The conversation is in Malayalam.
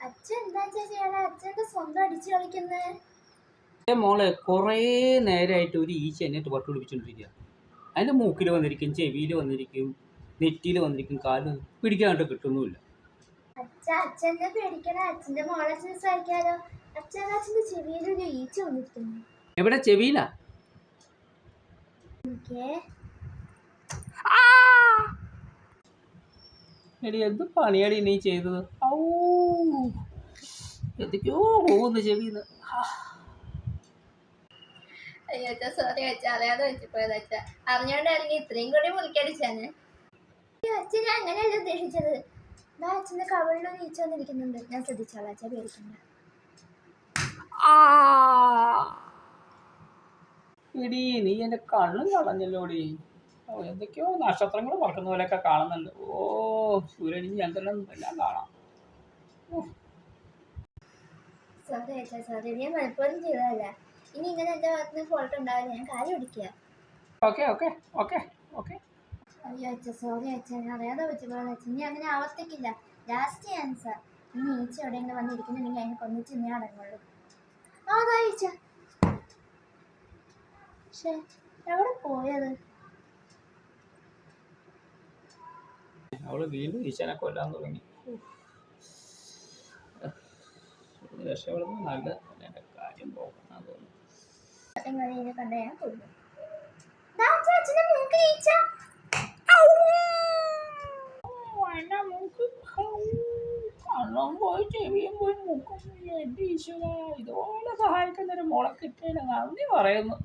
അച്ഛൻ എന്താ ചെയ്യണേ? അച്ഛൻ്റെ സ്വന്തം അടിച്ചു കളിക്കുന്നേ. മോളെ കുറേ നേരമായിട്ട് ഒരു ഈച്ച എന്നിട്ട് പട്ട് പിടിപ്പിച്ചോണ്ടിരിക്കുക. അതിൻ്റെ മൂക്കിൽ വന്നിരിക്കും, ചെവിയിൽ വന്നിരിക്കും, നെറ്റിയിൽ വന്നിരിക്കും, കാല് പിടിക്കാനായിട്ട് കിട്ടുന്നുമില്ല. അച്ഛനെ പേടിക്കണേ. അച്ഛൻ്റെ മോളെ സഹായിക്കാലോ. അച്ഛൻ്റെ ചെവിയിൽ ഒരു ഈച്ച വന്നിരിക്കുന്നു. എവിടെ? ചെവിയിലാ? എടി എന്ത് പണിയാടി നീ ചെയ്തത്? ഔ എന്തൊക്കെയോ പോകുന്നു ചെവിന്ന്. അയ്യോ അച്ഛാ, സോറി അച്ഛാ, അറിയാതെ വെച്ചിപ്പോയത് അച്ഛാ. അറിഞ്ഞോണ്ടാണെങ്കിൽ ഇത്രയും കൂടി മുറിക്കടിച്ചാണ്. അച്ഛൻ ഞാൻ അങ്ങനെയല്ല ഉദ്ദേശിച്ചത്. അച്ഛൻ്റെ കവളിലൊരു ഈച്ച വന്നിരിക്കുന്നുണ്ട്. ഞാൻ ശ്രദ്ധിച്ചോളാം അച്ഛാ, പേടിക്കണ്ട. എടി നീ എൻ്റെ കണ്ണും കളഞ്ഞല്ലോടി. ഓ എന്തൊക്കെയോ നക്ഷത്രങ്ങൾ പറക്കുന്ന പോലെയൊക്കെ കാണുന്നുണ്ട്. ഓ സൂര്യനും ചന്ദ്രനും എല്ലാം കാണാം. സോറി അച്ഛാ, സോറി. ഞാൻ മലപ്പുറം ചെയ്തതല്ല. ഇനി ഇങ്ങനെ എൻ്റെ ഭാഗത്തുനിന്ന് ഫോൾട്ട് ഉണ്ടാവില്ല. ഞാൻ കാര്യം പിടിക്കുക. Okay okay okay okay. അയ്യോ അച്ഛാ, സോറി അച്ഛാ, ഞാൻ അറിയാതെ പറ്റിപ്പോയത് അച്ഛൻ. ഇനി അങ്ങനെ ആവർത്തിക്കില്ല. ലാസ്റ്റ് ചാൻസാ. ഇനി ഈച്ച എവിടെയെങ്കിലും വന്നിരിക്കുന്നുണ്ടെങ്കിൽ അതിനെ കൊന്നിച്ച് ഞാൻ അടങ്ങുള്ളൂ. അതാ ഈച്ച. പക്ഷേ എവിടെ പോയത്? അവള് വീണ്ടും ഈച്ചനെ കൊല്ലാൻ തുടങ്ങി. രക്ഷപ്പെടുന്നത് നല്ലത്. എൻ്റെ കാര്യം പോകണം തോന്നുന്നു. കണ്ട ഞാൻ കൊല്ലും. കണ്ണും പോയി ചെവിയും പോയി മൂക്കും പോയി. എൻ്റെ ഈശ്വര, ഇതുപോലെ സഹായിക്കുന്നൊരു മോളെ കിട്ടിയതിന് നന്ദി പറയുന്നു.